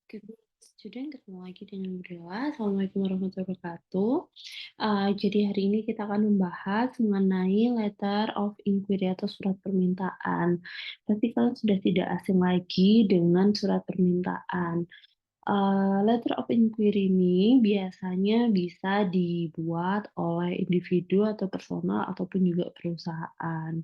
Good morning, student. Ketemu lagi dengan Bella. Assalamualaikum warahmatullahi wabarakatuh. Jadi hari ini kita akan membahas mengenai letter of inquiry atau surat permintaan. Pasti kalian sudah tidak asing lagi dengan surat permintaan. Letter of inquiry ini biasanya bisa dibuat oleh individu atau personal ataupun juga perusahaan.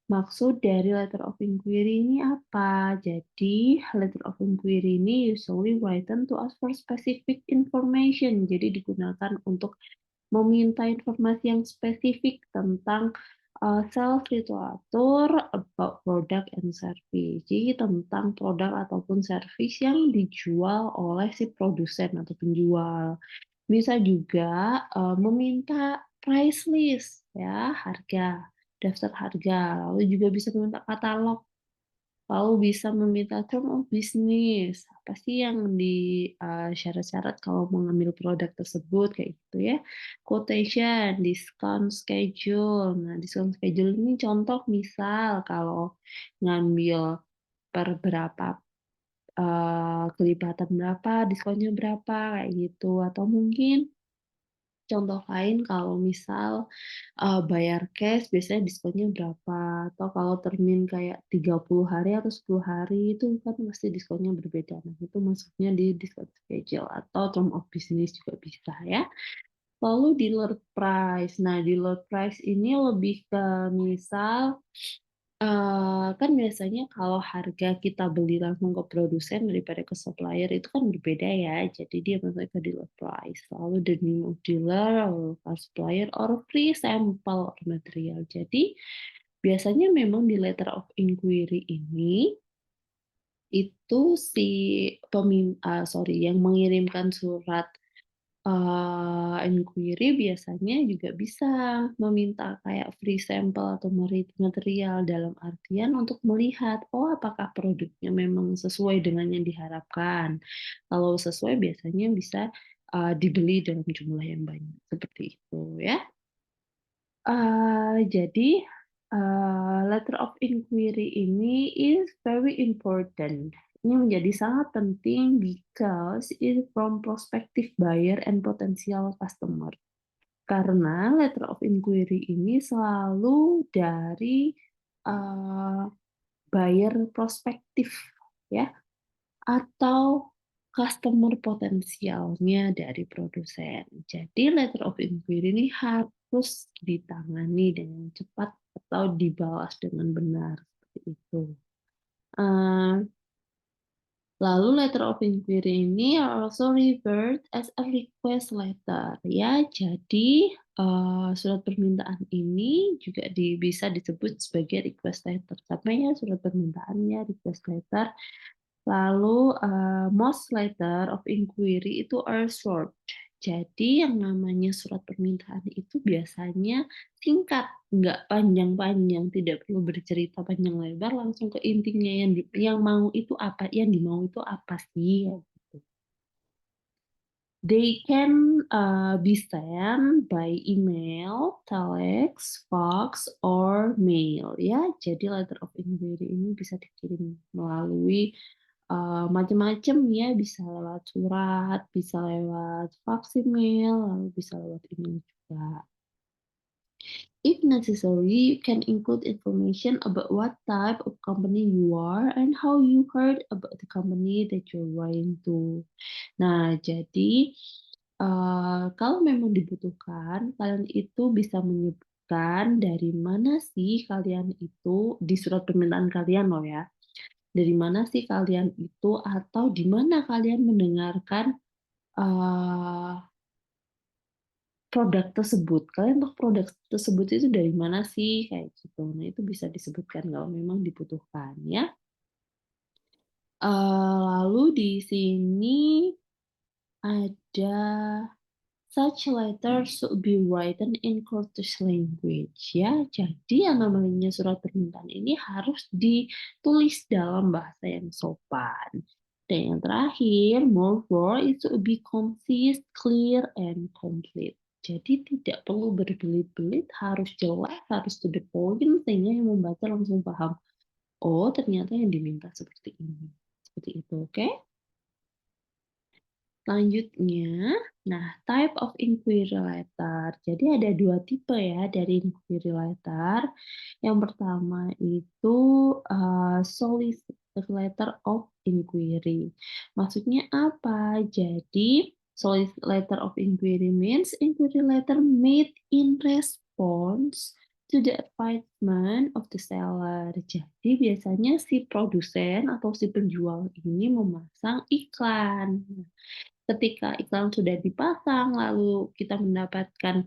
Maksud dari letter of inquiry ini apa? Jadi, letter of inquiry ini usually written to ask for specific information. Jadi digunakan untuk meminta informasi yang spesifik tentang sales literatur about product and service. Jadi tentang produk ataupun service yang dijual oleh si produsen atau penjual. Bisa juga, meminta price list ya, harga, daftar harga, lalu juga bisa meminta katalog, lalu bisa meminta term of business, apa sih yang di syarat-syarat kalau mengambil produk tersebut, kayak gitu ya. Quotation, discount schedule. Nah, discount schedule ini contoh misal kalau ngambil per berapa, kelipatan berapa, diskonnya berapa, kayak gitu. Atau mungkin contoh lain kalau misal, bayar cash biasanya diskonnya berapa, atau kalau termin kayak 30 hari atau 10 hari itu kan pasti diskonnya berbeda. Nah, itu masuknya di discount schedule atau term of business juga bisa ya. Lalu dealer price. Nah, dealer price ini lebih ke misal kan biasanya kalau harga kita beli langsung ke produsen daripada ke supplier itu kan berbeda ya, jadi dia masuknya ke dealer price. Lalu the name of dealer or supplier or free sample or material. Jadi, biasanya memang di letter of inquiry ini, itu si yang mengirimkan surat inquiry biasanya juga bisa meminta kayak free sampel atau material dalam artian untuk melihat, oh apakah produknya memang sesuai dengan yang diharapkan. Kalau sesuai biasanya bisa, dibeli dalam jumlah yang banyak, seperti itu ya. Jadi, letter of inquiry ini is very important. Ini menjadi sangat penting because it from prospective buyer and potential customer. Karena letter of inquiry ini selalu dari, eee, buyer prospektif ya, atau customer potensialnya dari produsen. Jadi letter of inquiry ini harus ditangani dengan cepat atau dibalas dengan benar, seperti itu. Eee, Lalu letter of inquiry ini are also referred as a request letter ya. Jadi, surat permintaan ini juga bisa disebut sebagai request letter. Sama ya surat permintaannya request letter. Lalu, most letter of inquiry itu are short. Jadi yang namanya surat permintaan itu biasanya singkat, nggak panjang-panjang, tidak perlu bercerita panjang lebar, langsung ke intinya yang mau itu apa, yang dimau itu apa sih, kayak gitu. They can, be sent by email, telex, fax, or mail ya. Jadi letter of inquiry ini bisa dikirim melalui macem-macem ya, bisa lewat surat, bisa lewat fax email, lalu bisa lewat email juga. If necessary, you can include information about what type of company you are and how you heard about the company that you're writing to. Nah, jadi, kalau memang dibutuhkan, kalian itu bisa menyebutkan dari mana sih kalian itu di surat permintaan kalian loh ya. Dari mana sih kalian itu atau di mana kalian mendengarkan, eee, produk tersebut. Kalian tahu produk tersebut itu dari mana sih? Kayak gitu. Nah, itu bisa disebutkan kalau memang dibutuhkan ya. Lalu di sini ada such letters should be written in courteous language ya. Jadi yang namanya surat permintaan ini harus ditulis dalam bahasa yang sopan. Dan yang terakhir, moreover, it should be concise, clear, and complete. Jadi tidak perlu berbelit-belit, harus jelas, harus to the point, sehingga yang membaca langsung paham. Oh, ternyata yang diminta seperti ini. Seperti itu, oke? Selanjutnya, nah type of inquiry letter. Jadi ada 2 tipe ya dari inquiry letter. Yang pertama itu, solicitude letter of inquiry. Maksudnya apa? Jadi, solicitude letter of inquiry means inquiry letter made in response to the advisement of the seller. Jadi biasanya si produsen atau si penjual ini memasang iklan. Ketika iklan sudah dipasang, lalu kita mendapatkan,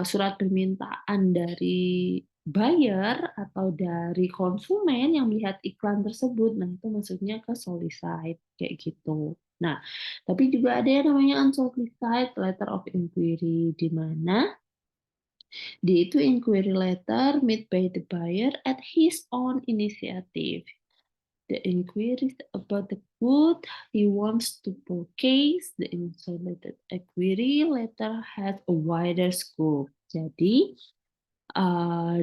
surat permintaan dari buyer atau dari konsumen yang melihat iklan tersebut, nah itu masuknya ke solicit, kayak gitu. Nah, tapi juga ada yang namanya unsolicited letter of inquiry, di mana dia itu inquiry letter made by the buyer at his own initiative. The inquiries about the good he wants to purchase, the insulated inquiry letter has a wider scope. Jadi,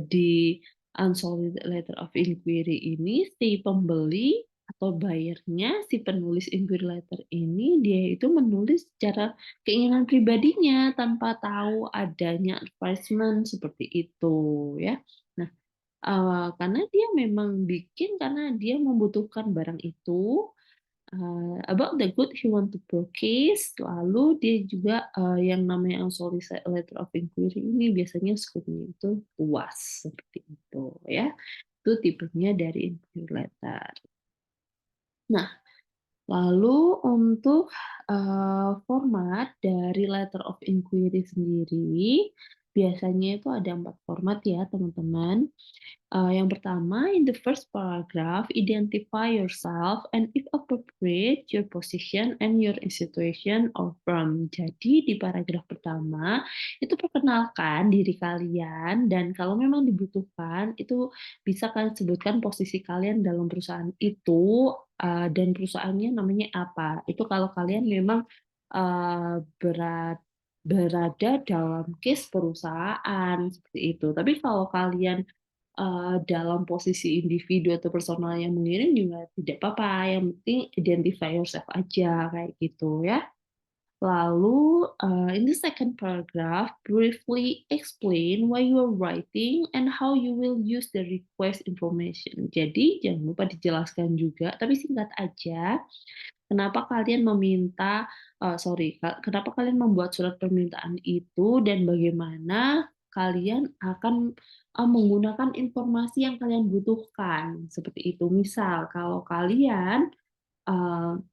di unsolicited letter of inquiry ini si pembeli atau buyer-nya, si penulis inquiry letter ini, dia itu menulis secara keinginan pribadinya tanpa tahu adanya advertisement seperti itu ya. Nah, karena dia memang bikin karena dia membutuhkan barang itu, about the good he want to purchase, lalu dia juga, yang namanya unsolicited letter of inquiry ini biasanya skopnya itu luas, seperti itu ya. Itu tipenya dari inquiry letter. Nah, lalu untuk, format dari letter of inquiry sendiri, biasanya itu ada 4 format ya teman-teman. Yang pertama, in the first paragraph, identify yourself and if appropriate, your position and your situation or firm. Jadi di paragraf pertama, itu perkenalkan diri kalian dan kalau memang dibutuhkan, itu bisa kalian sebutkan posisi kalian dalam perusahaan itu, dan perusahaannya namanya apa. Itu kalau kalian memang, eee, berat berada dalam case perusahaan, seperti itu. Tapi kalau kalian dalam posisi individu atau personal yang mengirim juga tidak apa-apa, yang penting identify yourself aja, kayak gitu ya. Lalu, in the second paragraph, briefly explain why you are writing and how you will use the request information. Jadi jangan lupa dijelaskan juga, tapi singkat aja, kenapa kalian meminta kenapa kalian membuat surat permintaan itu dan bagaimana kalian akan, menggunakan informasi yang kalian butuhkan, seperti itu. Misal kalau kalian, eee,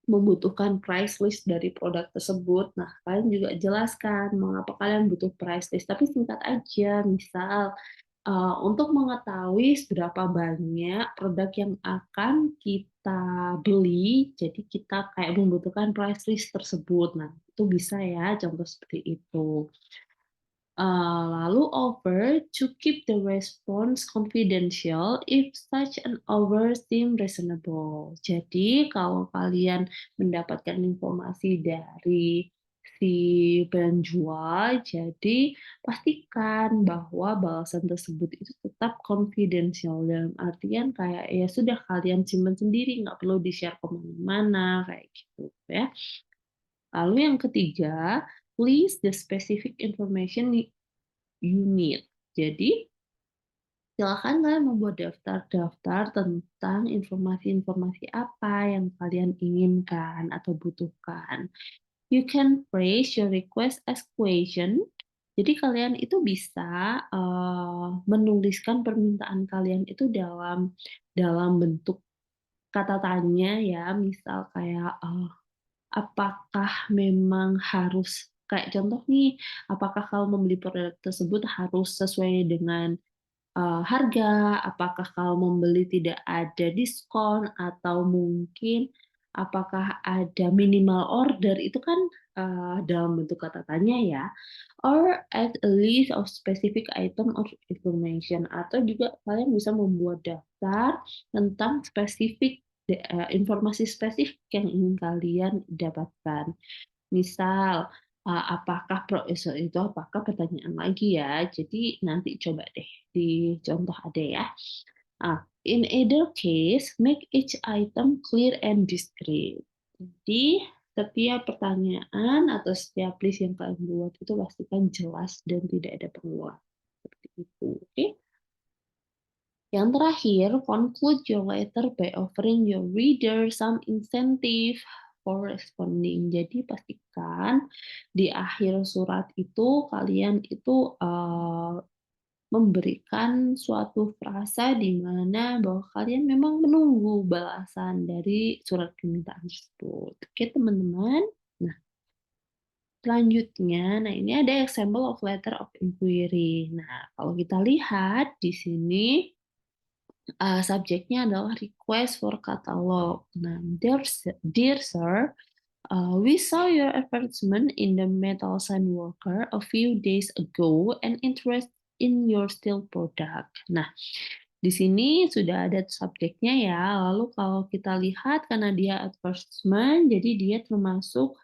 membutuhkan price list dari produk tersebut, nah kalian juga jelaskan mengapa kalian butuh price list, tapi singkat aja. Misal, untuk mengetahui seberapa banyak produk yang akan kita beli, jadi kita kayak membutuhkan price list tersebut. Nah, itu bisa ya contoh seperti itu. Lalu offer to keep the response confidential if such an offer seem reasonable. Jadi kalau kalian mendapatkan informasi dari si penjual, jadi pastikan bahwa balasan tersebut itu tetap confidential, dalam artian kayak ya sudah kalian simpan sendiri, nggak perlu di-share ke mana-mana, kayak gitu ya. Lalu yang ketiga, list the specific information you need. Jadi, silakan kalian membuat daftar-daftar tentang informasi-informasi apa yang kalian inginkan atau butuhkan. You can phrase your request as question. Jadi kalian itu bisa, menuliskan permintaan kalian itu dalam dalam bentuk kata tanya ya, misal kayak, apakah memang harus kayak contoh nih, apakah kalau membeli produk tersebut harus sesuai dengan, harga? Apakah kalau membeli tidak ada diskon? Atau mungkin apakah ada minimal order? Itu kan, dalam bentuk kata tanya ya. Or add a list of specific item or information, atau juga kalian bisa membuat daftar tentang spesifik informasi spesifik yang ingin kalian dapatkan. Misal, apakah itu apakah pertanyaan lagi ya, jadi nanti coba deh dicontoh ada ya. In either case, make each item clear and discreet. Jadi Setiap pertanyaan atau setiap list yang kalian buat itu pastikan jelas dan tidak ada pengulangan. Seperti itu, oke? Yang terakhir, conclude your letter by offering your reader some incentive for responding. Jadi pastikan di akhir surat itu kalian itu memberikan suatu frasa di mana bahwa kalian memang menunggu balasan dari surat permintaan tersebut. Oke, teman-teman. Nah, selanjutnya, nah ini ada example of letter of inquiry. Nah, kalau kita lihat di sini subjeknya adalah request for catalog. Nah, dear sir, we saw your advertisement in the Metal Sign Worker a few days ago and interest in your steel product. Nah, di sini sudah ada subjeknya ya. Lalu kalau kita lihat karena dia advertisement, jadi dia termasuk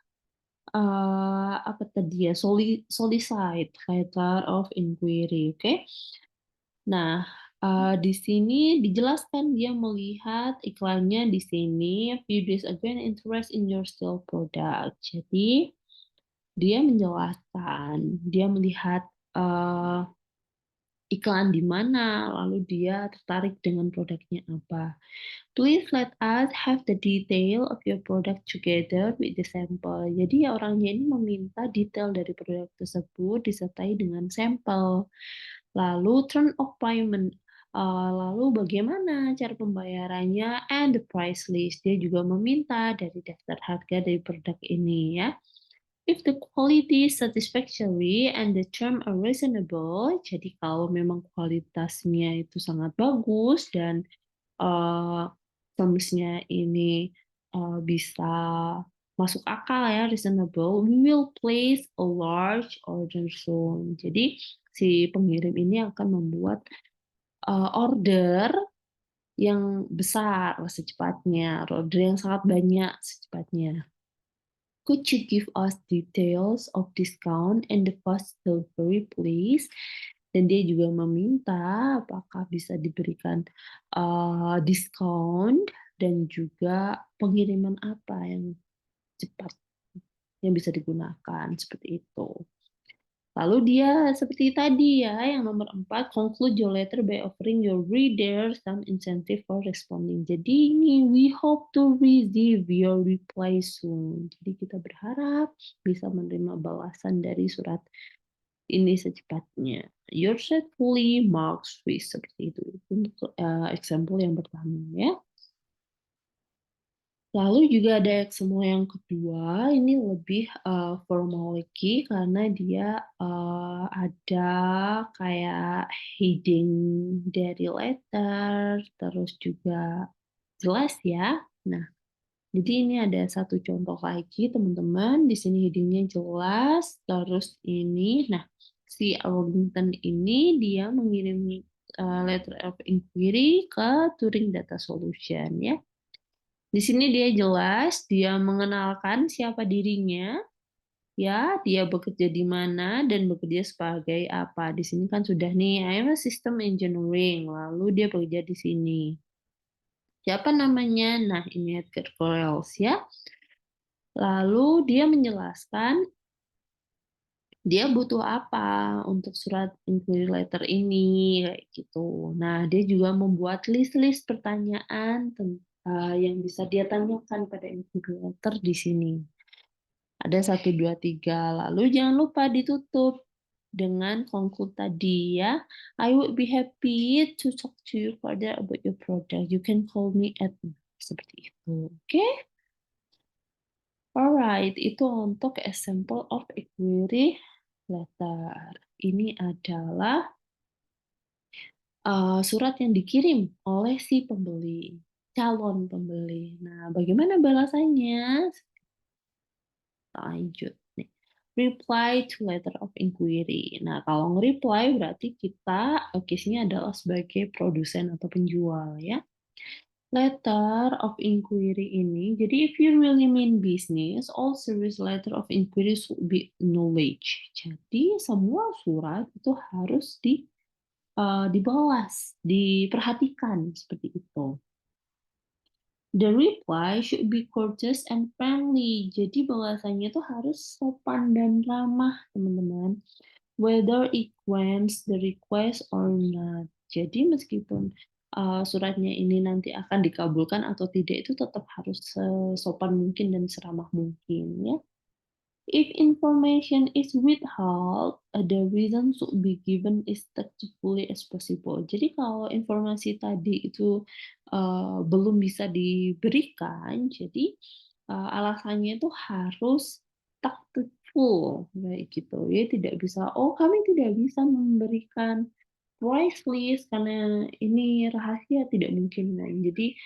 apa tadi ya? Solicit letter of inquiry, oke? Nah, di sini dijelaskan dia melihat iklannya di sini, "A few days ago and interest in your steel product." Jadi, dia menjelaskan, dia melihat, eee, iklan di mana, lalu dia tertarik dengan produknya apa. "Please let us have the detail of your product together with the sample." Jadi ya orangnya ini meminta detail dari produk tersebut disertai dengan sampel. Lalu term of payment, lalu bagaimana cara pembayarannya and the price list. Dia juga meminta dari daftar harga dari produk ini ya. If the quality is satisfactory and the term are reasonable, jadi kalau memang kualitasnya itu sangat bagus dan terms-nya ini bisa masuk akal ya, reasonable, we will place a large order soon. Jadi si pengirim ini akan membuat order yang besar secepatnya, order yang sangat banyak secepatnya. Could you give us details of discount and the fast delivery, please? Dan dia juga meminta apakah bisa diberikan diskon dan juga pengiriman apa yang cepat yang bisa digunakan seperti itu. Lalu dia seperti tadi ya, yang nomor 4, conclude your letter by offering your reader some incentive for responding. Jadi ini, we hope to receive your reply soon. Jadi kita berharap bisa menerima balasan dari surat ini secepatnya. Yours truly, Mark Swiss. Seperti itu. Untuk example yang pertama ya. Lalu juga ada XML yang kedua, ini lebih, formal lagi karena dia, ada kayak heading dari letter, terus juga jelas ya. Nah, jadi ini ada satu contoh lagi teman-teman, di sini heading-nya jelas, terus ini nah, si Arlington ini dia mengirim, letter of inquiry ke Turing Data Solution ya. Di sini dia jelas, dia mengenalkan siapa dirinya, ya, dia bekerja di mana dan bekerja sebagai apa. Di sini kan sudah nih, I am a system engineering, lalu dia bekerja di sini. Siapa namanya? Nah, ini Edgar Corrales ya. Lalu dia menjelaskan dia butuh apa untuk surat inquiry letter ini, kayak gitu. Nah, dia juga membuat list-list pertanyaan yang bisa dia tanyakan pada inquiry letter di sini. Ada 1, 2, 3. Lalu jangan lupa ditutup dengan conclude tadi ya. I would be happy to talk to you further about your product. You can call me at seperti itu. Oke? Alright, itu untuk example of inquiry letter. Ini adalah surat yang dikirim oleh si pembeli, calon pembeli. Nah, bagaimana balasannya? Lanjut nih. Reply to letter of inquiry. Nah, kalau nge-reply berarti kita case-nya adalah sebagai produsen atau penjual ya. Letter of inquiry ini, jadi if you really mean business, all service letter of inquiry should be knowledge. Jadi semua surat itu harus dibalas, diperhatikan seperti itu. The reply should be courteous and friendly. Jadi bahasanya itu harus sopan dan ramah, teman-teman. Whether it grants the request or not. Jadi meskipun suratnya ini nanti akan dikabulkan atau tidak, itu tetap harus sesopan mungkin dan seramah mungkin ya. If information is withheld, the reason should be given as tactfully as possible. Jadi kalau informasi tadi itu belum bisa diberikan, jadi alasannya itu harus tactful kayak gitu ya. Tidak bisa, oh kami tidak bisa memberikan price list karena ini rahasia, tidak mungkin. Nah, jadi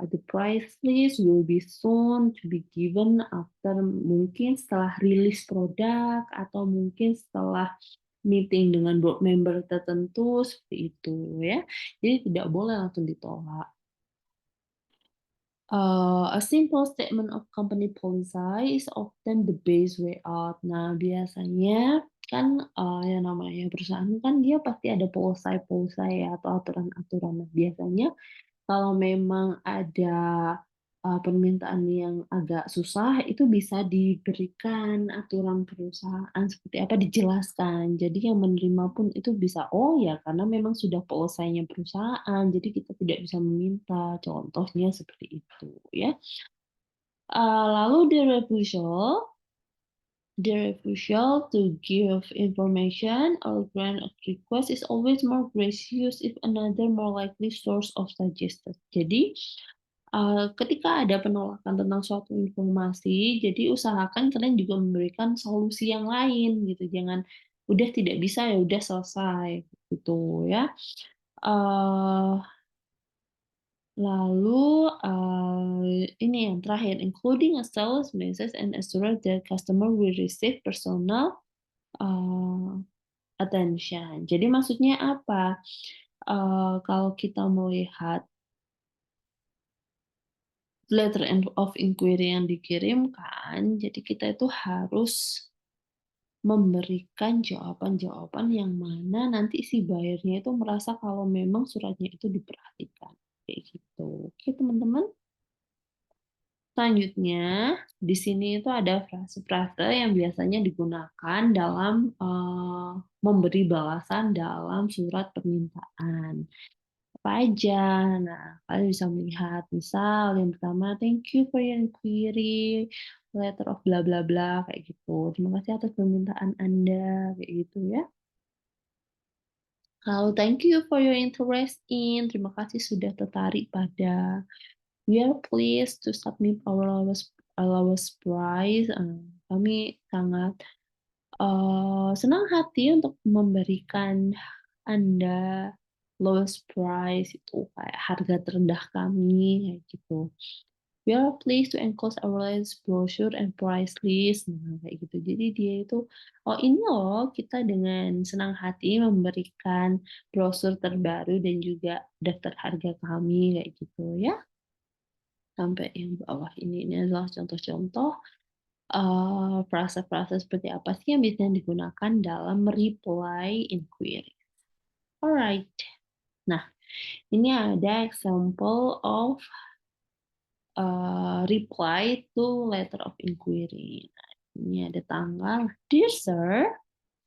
the price list will be soon to be given after mungkin setelah rilis produk atau mungkin setelah meeting dengan board member tertentu seperti itu ya. Jadi tidak boleh langsung ditolak. A simple statement of company policy is often the best way out. Nah, biasanya kan, yang namanya perusahaan kan dia pasti ada policy-policy ya atau aturan-aturan. Nah, biasanya kalau memang ada, permintaan yang agak susah, itu bisa diberikan aturan perusahaan seperti apa, dijelaskan. Jadi yang menerima pun itu bisa, "Oh ya, karena memang sudah policy-nya perusahaan, jadi kita tidak bisa meminta." Contohnya seperti itu ya. Lalu the refusal to give information or grant a request is always more gracious if another more likely source of suggested. Jadi, ketika ada penolakan tentang suatu informasi, jadi usahakan kalian juga memberikan solusi yang lain gitu, jangan udah tidak bisa ya udah selesai gitu ya. Eee, Lalu, ini yang terakhir, including a sales message and assure that customer will receive personal, eee, attention. Jadi maksudnya apa? Kalau kita melihat letter of inquiry yang dikirimkan, jadi kita itu harus memberikan jawaban-jawaban yang mana nanti si buyer-nya itu merasa kalau memang suratnya itu diperhatikan, kayak gitu. Oke, teman-teman. Selanjutnya, di sini itu ada frase-frase yang biasanya digunakan dalam, memberi balasan dalam surat permintaan. Apa aja? Nah, kalian bisa melihat, misal yang pertama, "Thank you for your inquiry, letter of bla bla bla," kayak gitu. "Terima kasih atas permintaan Anda," kayak gitu ya. Lalu, "Thank you for your interest in," terima kasih sudah tertarik pada. "We are pleased to submit our lowest price," kami sangat, senang hati untuk memberikan Anda lowest price, itu kayak harga terendah kami, kayak gitu. "We are pleased to enclose our latest brochure and price list," nah kayak gitu. Jadi dia itu, "Oh ini loh kita dengan senang hati memberikan brosur terbaru dan juga daftar harga kami," kayak gitu ya. Sampai yang bawah ini adalah contoh-contoh, frase-frase seperti apa sih yang biasanya digunakan dalam reply inquiry. Alright. Nah, ini ada example of reply to letter of inquiry. Nah, ini ada tanggal, "Dear Sir,"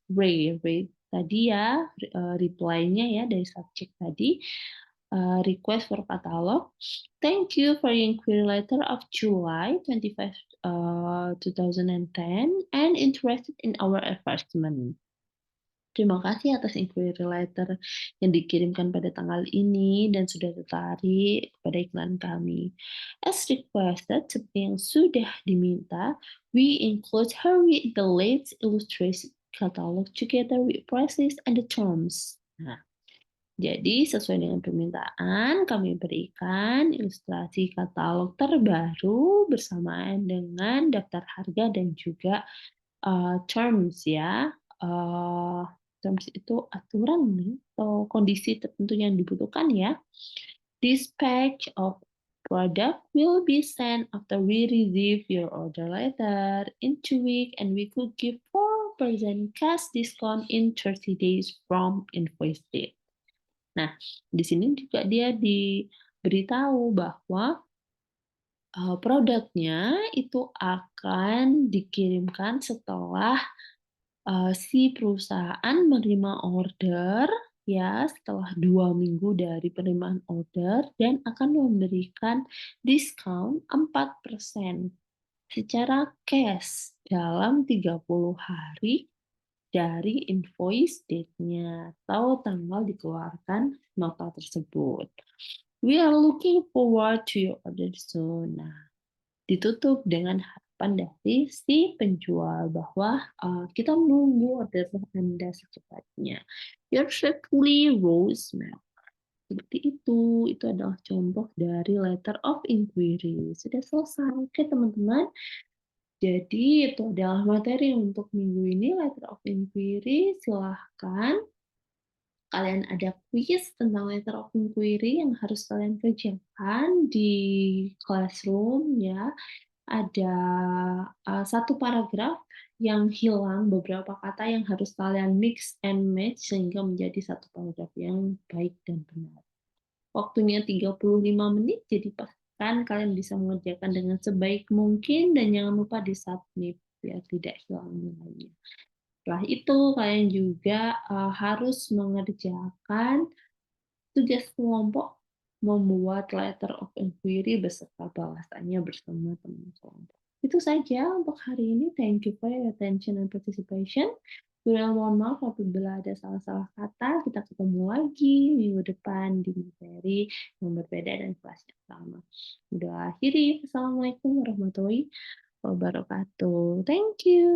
Ray tadi ya, reply-nya ya dari subjek tadi, request for catalog. "Thank you for your inquiry letter of July 25, 2010 and interested in our advertisement. Terima kasih atas inquiry letter yang dikirimkan pada tanggal ini dan sudah tertarik pada iklan kami. As requested, seperti yang sudah diminta, we include her with the latest illustration catalog together with prices and the terms." Nah, jadi sesuai dengan permintaan, kami berikan ilustrasi katalog terbaru bersamaan dengan daftar harga dan juga terms ya, terms itu aturan nih atau kondisi tertentu yang dibutuhkan ya. "Dispatch of product will be sent after we receive your order letter in 2 weeks and we could give 4% cash discount in 30 days from invoice date." Nah, di sini juga dia diberitahu bahwa Produknya itu akan dikirimkan setelah, si perusahaan menerima order, ya, setelah 2 minggu dari penerimaan order dan akan memberikan diskon 4% secara cash dalam 30 hari dari invoice date-nya atau tanggal dikeluarkan nota tersebut. "We are looking forward to your order soon." Nah, ditutup dengan harapan dari si penjual bahwa, "Kita menunggu order Anda secepatnya. Yours truly, Rosemary." Seperti itu adalah contoh dari letter of inquiry. Sudah selesai, oke teman-teman? Jadi itu adalah materi untuk minggu ini, letter of inquiry. Silahkan kalian ada kuis tentang letter of inquiry yang harus kalian kerjakan di classroom ya. Ada, 1 paragraf yang hilang beberapa kata yang harus kalian mix and match sehingga menjadi satu paragraf yang baik dan benar. Waktunya 35 menit, jadi pastikan kalian bisa mengerjakan dengan sebaik mungkin dan jangan lupa di-submit biar tidak hilang nilainya. Setelah itu kalian juga, harus mengerjakan tugas kelompok membuat letter of inquiry beserta balasannya bersama teman kelompok. Itu saja untuk hari ini. Thank you for your attention and participation. Kurang mohon maaf apabila ada salah-salah kata. Kita ketemu lagi minggu depan di materi yang berbeda dan kelas yang sama. Udah akhiri. Assalamualaikum warahmatullahi wabarakatuh. Thank you.